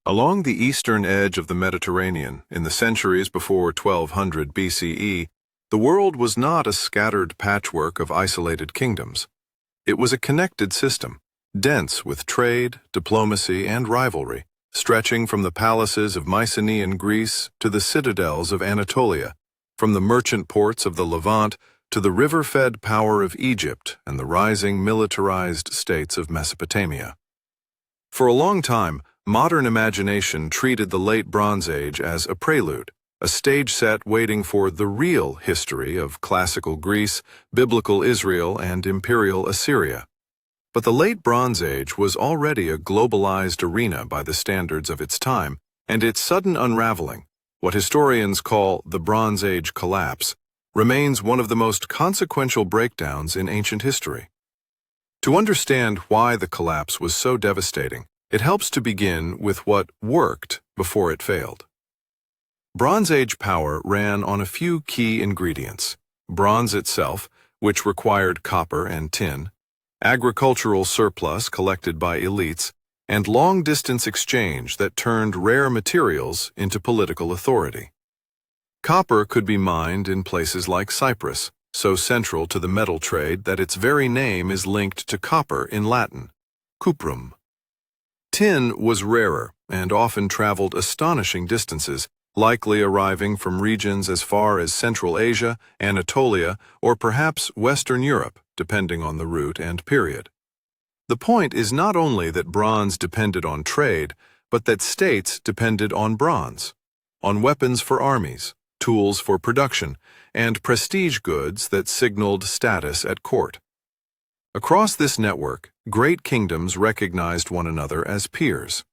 Along the eastern edge of the Mediterranean, in the centuries before 1200 BCE, the world was not a scattered patchwork of isolated kingdoms. It was a connected system, dense with trade, diplomacy, and rivalry, stretching from the palaces of Mycenaean Greece to the citadels of Anatolia, from the merchant ports of the Levant to the river-fed power of Egypt and the rising militarized states of Mesopotamia. For a long time, modern imagination treated the Late Bronze Age as a prelude, a stage set waiting for the real history of classical Greece, biblical Israel, and imperial Assyria. But the Late Bronze Age was already a globalized arena by the standards of its time, and its sudden unraveling, what historians call the Bronze Age collapse, remains one of the most consequential breakdowns in ancient history. To understand why the collapse was so devastating, it helps to begin with what worked before it failed. Bronze Age power ran on a few key ingredients: bronze itself, which required copper and tin, agricultural surplus collected by elites, and long-distance exchange that turned rare materials into political authority. Copper could be mined in places like Cyprus, so central to the metal trade that its very name is linked to copper in Latin, cuprum. Tin was rarer and often traveled astonishing distances, likely arriving from regions as far as Central Asia, Anatolia, or perhaps Western Europe, depending on the route and period. The point is not only that bronze depended on trade, but that states depended on bronze, on weapons for armies, tools for production, and prestige goods that signaled status at court. Across this network, great kingdoms recognized one another as peers.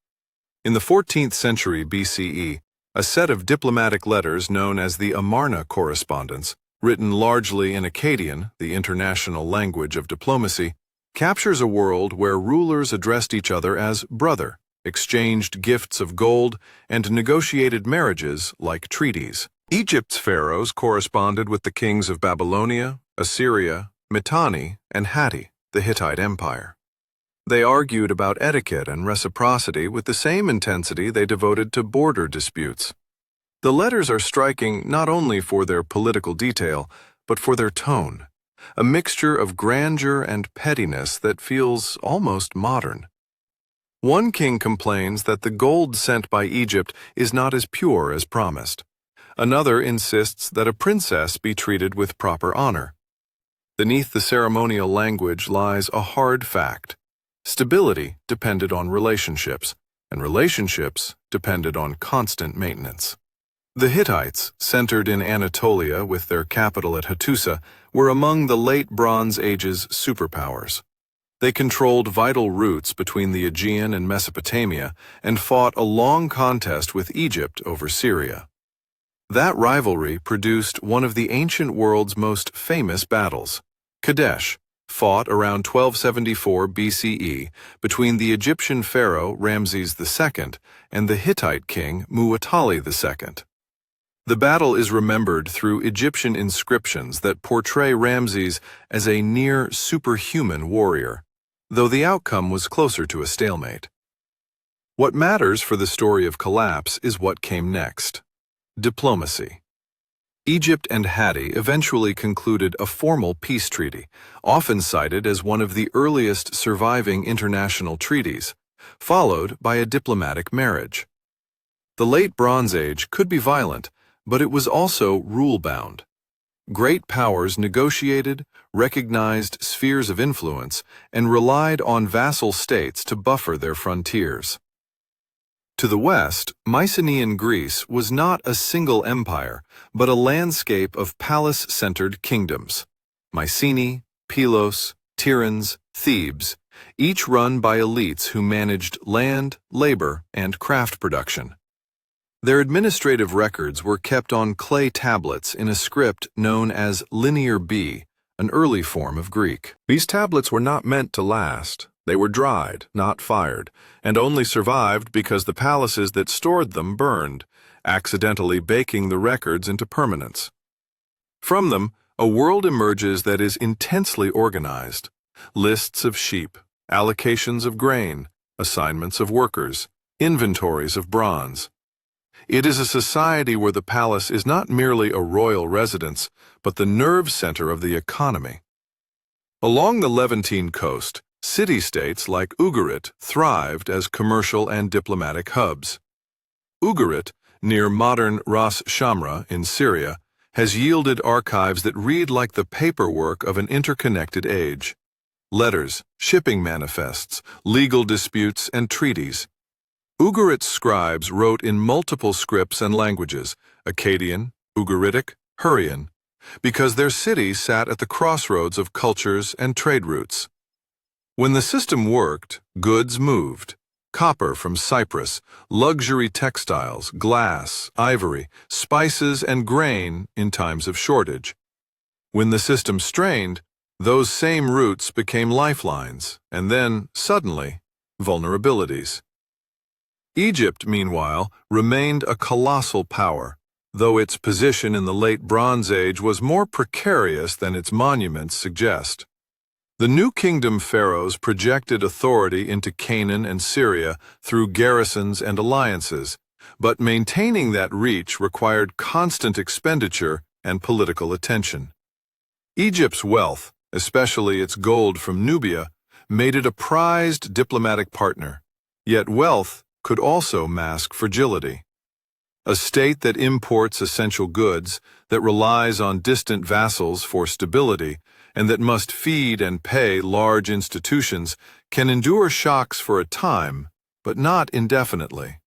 In the 14th century BCE, a set of diplomatic letters known as the Amarna correspondence, written largely in Akkadian, the international language of diplomacy, captures a world where rulers addressed each other as brother, exchanged gifts of gold, and negotiated marriages like treaties. Egypt's pharaohs corresponded with the kings of Babylonia, Assyria, Mitanni, and Hatti, the Hittite Empire. They argued about etiquette and reciprocity with the same intensity they devoted to border disputes. The letters are striking not only for their political detail, but for their tone, a mixture of grandeur and pettiness that feels almost modern. One king complains that the gold sent by Egypt is not as pure as promised. Another insists that a princess be treated with proper honor. Beneath the ceremonial language lies a hard fact. Stability depended on relationships, and relationships depended on constant maintenance. The Hittites, centered in Anatolia with their capital at Hattusa, were among the Late Bronze Age's superpowers. They controlled vital routes between the Aegean and Mesopotamia and fought a long contest with Egypt over Syria. That rivalry produced one of the ancient world's most famous battles, Kadesh, fought around 1274 BCE between the Egyptian pharaoh Ramses II and the Hittite king Muwatalli II. The battle is remembered through Egyptian inscriptions that portray Ramses as a near superhuman warrior, though the outcome was closer to a stalemate. What matters for the story of collapse is what came next: diplomacy. Egypt and Hatti eventually concluded a formal peace treaty, often cited as one of the earliest surviving international treaties, followed by a diplomatic marriage. The Late Bronze Age could be violent, but it was also rule-bound. Great powers negotiated, recognized spheres of influence, and relied on vassal states to buffer their frontiers. To the west, Mycenaean Greece was not a single empire, but a landscape of palace-centered kingdoms: Mycenae, Pylos, Tiryns, Thebes, each run by elites who managed land, labor, and craft production. Their administrative records were kept on clay tablets in a script known as Linear B, an early form of Greek. These tablets were not meant to last. They were dried, not fired, and only survived because the palaces that stored them burned, accidentally baking the records into permanence. From them, a world emerges that is intensely organized: lists of sheep, allocations of grain, assignments of workers, Inventories of bronze. It is a society where the palace is not merely a royal residence, but the nerve center of the economy. Along the Levantine coast, city-states like Ugarit thrived as commercial and diplomatic hubs. Ugarit, near modern Ras Shamra in Syria, has yielded archives that read like the paperwork of an interconnected age. Letters, shipping manifests, legal disputes, and treaties. Ugarit's scribes wrote in multiple scripts and languages, Akkadian, Ugaritic, Hurrian, because their city sat at the crossroads of cultures and trade routes. When the system worked, goods moved. Copper from Cyprus, luxury textiles, glass, ivory, spices, and grain in times of shortage. When the system strained, those same routes became lifelines, and then, suddenly, vulnerabilities. Egypt, meanwhile, remained a colossal power, though its position in the late Bronze Age was more precarious than its monuments suggest. The New Kingdom pharaohs projected authority into Canaan and Syria through garrisons and alliances, but maintaining that reach required constant expenditure and political attention. Egypt's wealth, especially its gold from Nubia, made it a prized diplomatic partner, yet wealth could also mask fragility. A state that imports essential goods, that relies on distant vassals for stability, and that must feed and pay large institutions can endure shocks for a time, but not indefinitely.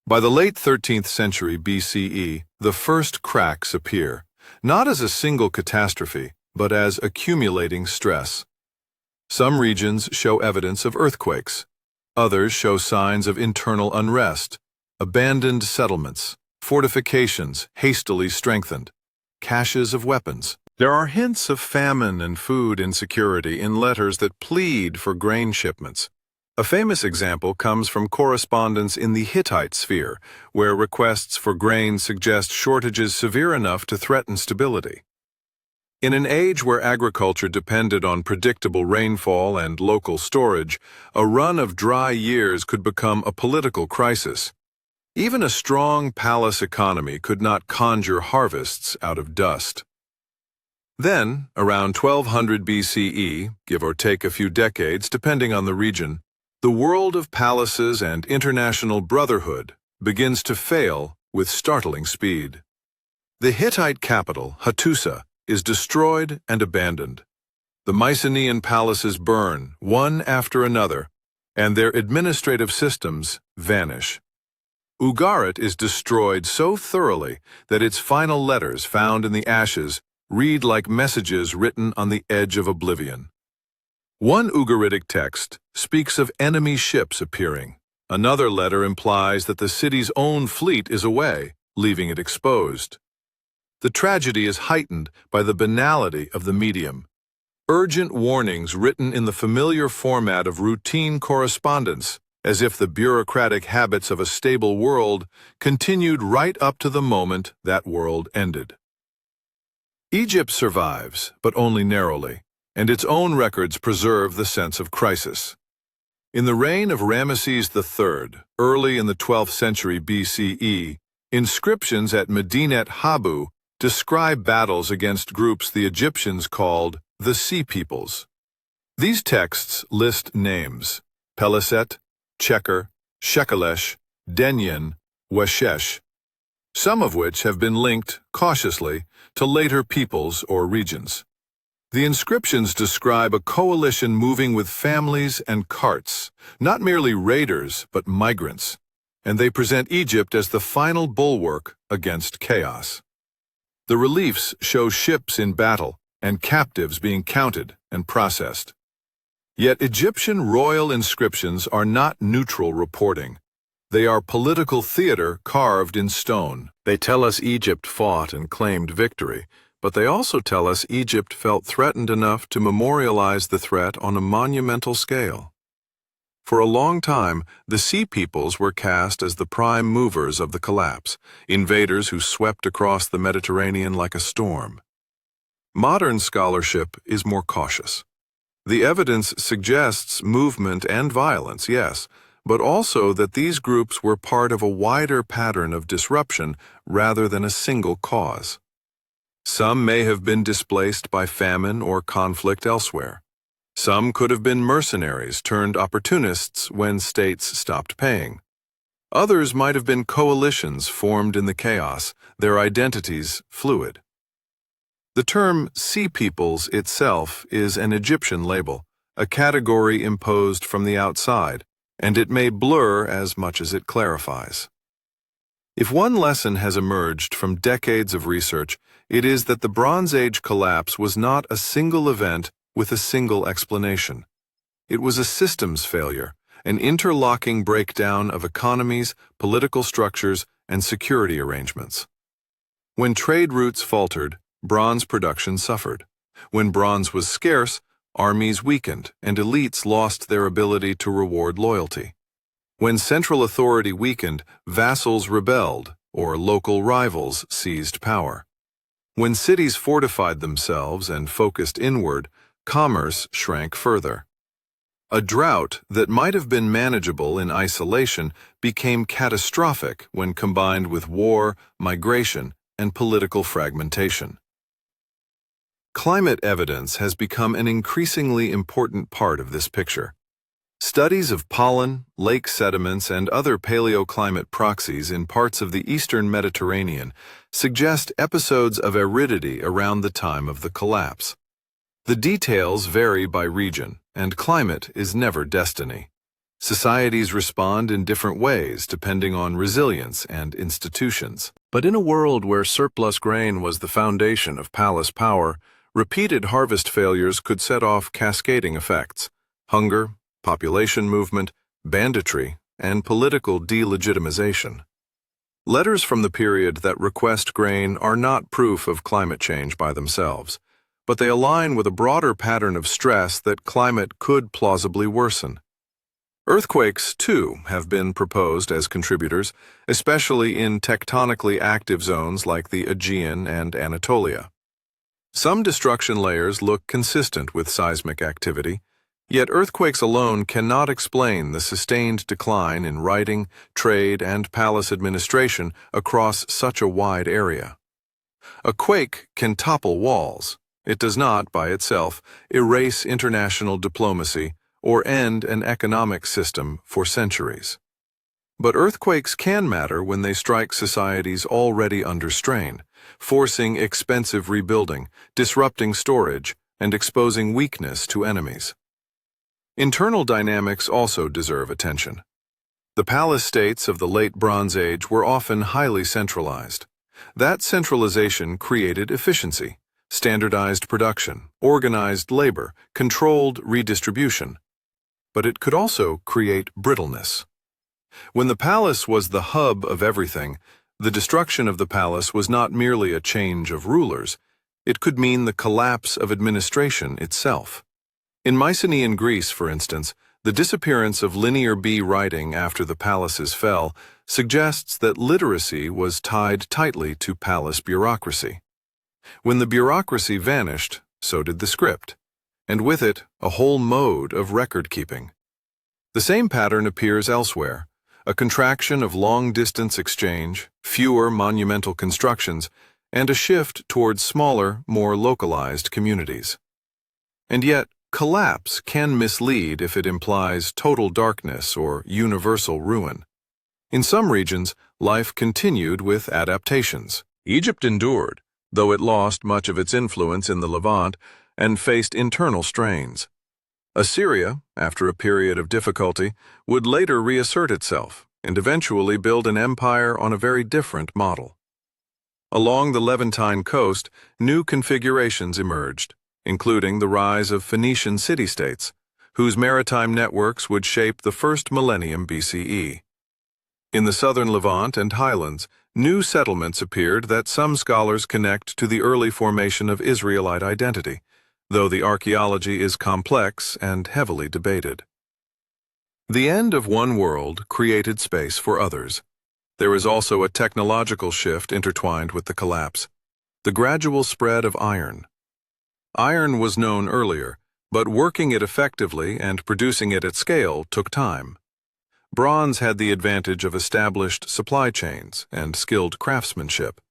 By the late 13th century BCE, the first cracks appear, not as a single catastrophe, but as accumulating stress. Some regions show evidence of earthquakes. Others show signs of internal unrest, abandoned settlements, fortifications hastily strengthened, caches of weapons. There are hints of famine and food insecurity in letters that plead for grain shipments. A famous example comes from correspondence in the Hittite sphere, where requests for grain suggest shortages severe enough to threaten stability. In an age where agriculture depended on predictable rainfall and local storage, a run of dry years could become a political crisis. Even a strong palace economy could not conjure harvests out of dust. Then, around 1200 BCE, give or take a few decades depending on the region, the world of palaces and international brotherhood begins to fail with startling speed. The Hittite capital, Hattusa, is destroyed and abandoned. The Mycenaean palaces burn, one after another, and their administrative systems vanish. Ugarit is destroyed so thoroughly that its final letters found in the ashes read like messages written on the edge of oblivion. One Ugaritic text speaks of enemy ships appearing. Another letter implies that the city's own fleet is away, leaving it exposed. The tragedy is heightened by the banality of the medium. Urgent warnings written in the familiar format of routine correspondence, as if the bureaucratic habits of a stable world continued right up to the moment that world ended. Egypt survives, but only narrowly, and its own records preserve the sense of crisis. In the reign of Ramesses III, early in the 12th century BCE, inscriptions at Medinet Habu describe battles against groups the Egyptians called the Sea Peoples. These texts list names: Peliset, Cheker, Shekelesh, Denyen, Weshesh, some of which have been linked, cautiously, to later peoples or regions. The inscriptions describe a coalition moving with families and carts, not merely raiders but migrants, and they present Egypt as the final bulwark against chaos. The reliefs show ships in battle and captives being counted and processed. Yet Egyptian royal inscriptions are not neutral reporting. They are political theater carved in stone. They tell us Egypt fought and claimed victory, but they also tell us Egypt felt threatened enough to memorialize the threat on a monumental scale. For a long time, the Sea Peoples were cast as the prime movers of the collapse, invaders who swept across the Mediterranean like a storm. Modern scholarship is more cautious. The evidence suggests movement and violence, yes, but also that these groups were part of a wider pattern of disruption rather than a single cause. Some may have been displaced by famine or conflict elsewhere. Some could have been mercenaries turned opportunists when states stopped paying. Others might have been coalitions formed in the chaos, their identities fluid. The term Sea Peoples itself is an Egyptian label, a category imposed from the outside, and it may blur as much as it clarifies. If one lesson has emerged from decades of research, it is that the Bronze Age collapse was not a single event with a single explanation. It was a systems failure, an interlocking breakdown of economies, political structures, and security arrangements. When trade routes faltered, bronze production suffered. When bronze was scarce, armies weakened and elites lost their ability to reward loyalty. When central authority weakened, vassals rebelled or local rivals seized power. When cities fortified themselves and focused inward, commerce shrank further. A drought that might have been manageable in isolation became catastrophic when combined with war, migration, and political fragmentation. Climate evidence has become an increasingly important part of this picture. Studies of pollen, lake sediments, and other paleoclimate proxies in parts of the eastern Mediterranean suggest episodes of aridity around the time of the collapse. The details vary by region, and climate is never destiny. Societies respond in different ways depending on resilience and institutions. But in a world where surplus grain was the foundation of palace power, repeated harvest failures could set off cascading effects: hunger, population movement, banditry, and political delegitimization. Letters from the period that request grain are not proof of climate change by themselves, but they align with a broader pattern of stress that climate could plausibly worsen. Earthquakes, too, have been proposed as contributors, especially in tectonically active zones like the Aegean and Anatolia. Some destruction layers look consistent with seismic activity, yet earthquakes alone cannot explain the sustained decline in writing, trade, and palace administration across such a wide area. A quake can topple walls. It does not, by itself, erase international diplomacy or end an economic system for centuries. But earthquakes can matter when they strike societies already under strain, forcing expensive rebuilding, disrupting storage, and exposing weakness to enemies. Internal dynamics also deserve attention. The palace states of the late Bronze Age were often highly centralized. That centralization created efficiency, standardized production, organized labor, controlled redistribution. But it could also create brittleness. When the palace was the hub of everything, the destruction of the palace was not merely a change of rulers. It could mean the collapse of administration itself. In Mycenaean Greece, for instance, the disappearance of linear B writing after the palaces fell suggests that literacy was tied tightly to palace bureaucracy. When the bureaucracy vanished, so did the script, and with it, a whole mode of record-keeping. The same pattern appears elsewhere, a contraction of long-distance exchange, fewer monumental constructions, and a shift towards smaller, more localized communities. And yet, collapse can mislead if it implies total darkness or universal ruin. In some regions, life continued with adaptations. Egypt endured, though it lost much of its influence in the Levant and faced internal strains. Assyria, after a period of difficulty, would later reassert itself and eventually build an empire on a very different model. Along the Levantine coast, new configurations emerged, including the rise of Phoenician city-states, whose maritime networks would shape the first millennium BCE. In the southern Levant and highlands, new settlements appeared that some scholars connect to the early formation of Israelite identity, though the archaeology is complex and heavily debated. The end of one world created space for others. There is also a technological shift intertwined with the collapse: the gradual spread of iron. Iron was known earlier, but working it effectively and producing it at scale took time. Bronze had the advantage of established supply chains and skilled craftsmanship.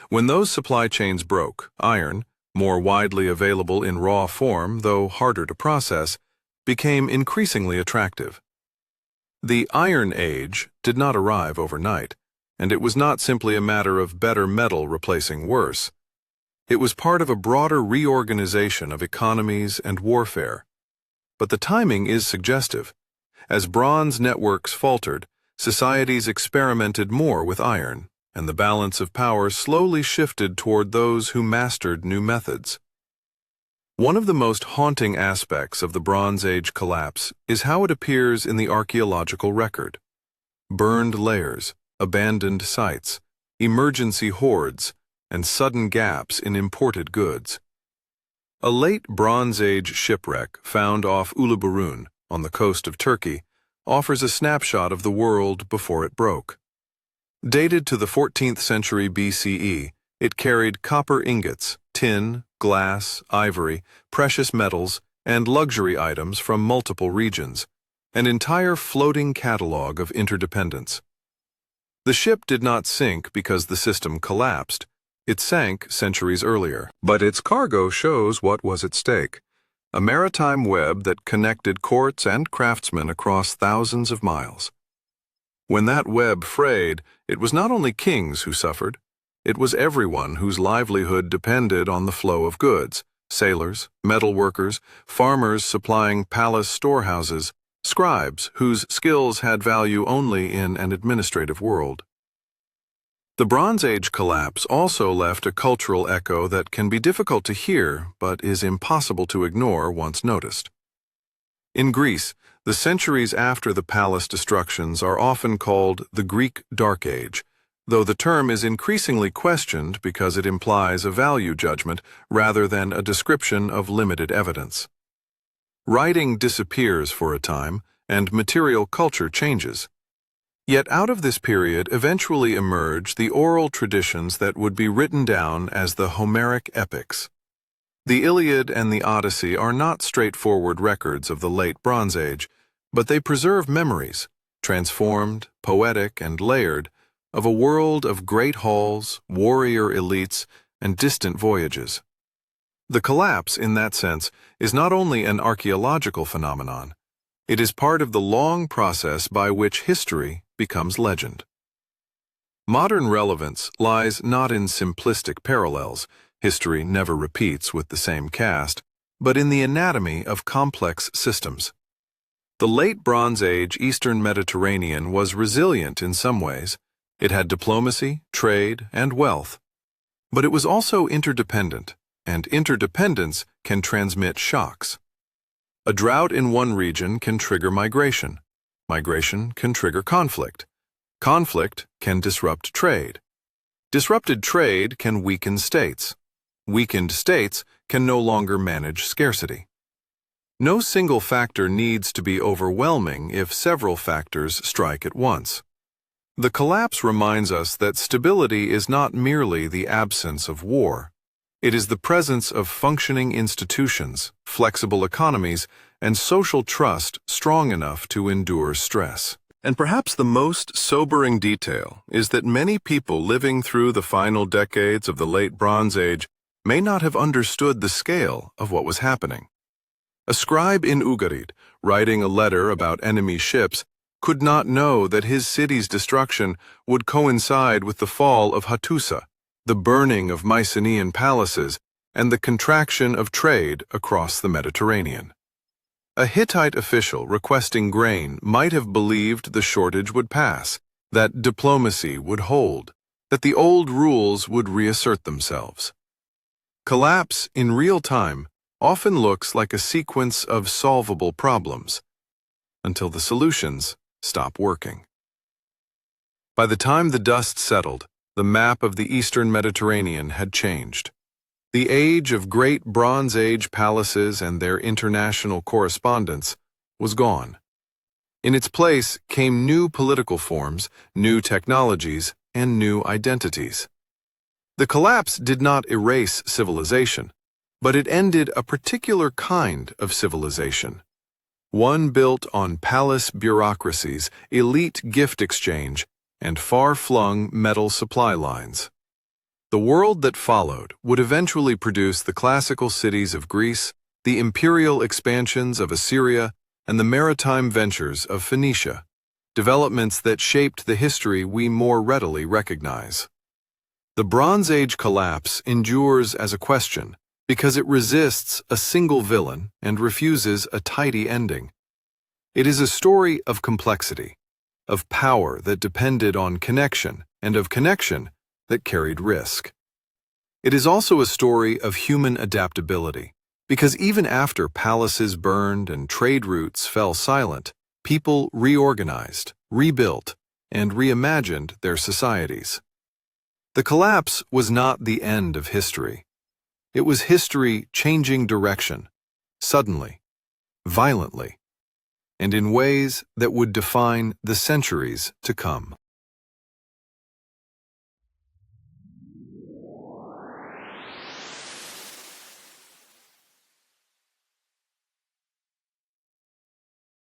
When those supply chains broke, iron, more widely available in raw form though harder to process, became increasingly attractive. The Iron Age did not arrive overnight, and it was not simply a matter of better metal replacing worse. It was part of a broader reorganization of economies and warfare. But the timing is suggestive. As bronze networks faltered, societies experimented more with iron, and the balance of power slowly shifted toward those who mastered new methods. One of the most haunting aspects of the Bronze Age collapse is how it appears in the archaeological record. Burned layers, abandoned sites, emergency hoards, and sudden gaps in imported goods. A late Bronze Age shipwreck found off Uluburun, on the coast of Turkey, offers a snapshot of the world before it broke. Dated to the 14th century BCE, it carried copper ingots, tin, glass, ivory, precious metals, and luxury items from multiple regions, an entire floating catalog of interdependence. The ship did not sink because the system collapsed. It sank centuries earlier. But its cargo shows what was at stake: a maritime web that connected courts and craftsmen across thousands of miles. When that web frayed, it was not only kings who suffered. It was everyone whose livelihood depended on the flow of goods: sailors, metal workers, farmers supplying palace storehouses, scribes whose skills had value only in an administrative world. The Bronze Age collapse also left a cultural echo that can be difficult to hear but is impossible to ignore once noticed. In Greece, the centuries after the palace destructions are often called the Greek Dark Age, though the term is increasingly questioned because it implies a value judgment rather than a description of limited evidence. Writing disappears for a time, and material culture changes. Yet out of this period eventually emerge the oral traditions that would be written down as the Homeric epics. The Iliad and the Odyssey are not straightforward records of the late Bronze Age, but they preserve memories, transformed, poetic, and layered, of a world of great halls, warrior elites, and distant voyages. The collapse, in that sense, is not only an archaeological phenomenon. It is part of the long process by which history becomes legend. Modern relevance lies not in simplistic parallels, history never repeats with the same cast, but in the anatomy of complex systems. The late Bronze Age Eastern Mediterranean was resilient in some ways. It had diplomacy, trade, and wealth. But it was also interdependent, and interdependence can transmit shocks. A drought in one region can trigger migration. Migration can trigger conflict. Conflict can disrupt trade. Disrupted trade can weaken states. Weakened states can no longer manage scarcity. No single factor needs to be overwhelming if several factors strike at once. The collapse reminds us that stability is not merely the absence of war. It is the presence of functioning institutions, flexible economies, and social trust strong enough to endure stress. And perhaps the most sobering detail is that many people living through the final decades of the late Bronze Age may not have understood the scale of what was happening. A scribe in Ugarit, writing a letter about enemy ships, could not know that his city's destruction would coincide with the fall of Hattusa, the burning of Mycenaean palaces, and the contraction of trade across the Mediterranean. A Hittite official requesting grain might have believed the shortage would pass, that diplomacy would hold, that the old rules would reassert themselves. Collapse in real time often looks like a sequence of solvable problems, until the solutions stop working. By the time the dust settled, the map of the Eastern Mediterranean had changed. The age of great Bronze Age palaces and their international correspondence was gone. In its place came new political forms, new technologies, and new identities. The collapse did not erase civilization, but it ended a particular kind of civilization. one built on palace bureaucracies, elite gift exchange, and far-flung metal supply lines. The world that followed would eventually produce the classical cities of Greece, the imperial expansions of Assyria, and the maritime ventures of Phoenicia, developments that shaped the history we more readily recognize. The Bronze Age collapse endures as a question because it resists a single villain and refuses a tidy ending. It is a story of complexity, of power that depended on connection, and of connection that carried risk. It is also a story of human adaptability, because even after palaces burned and trade routes fell silent, people reorganized, rebuilt, and reimagined their societies. The collapse was not the end of history. It was history changing direction, suddenly, violently, and in ways that would define the centuries to come.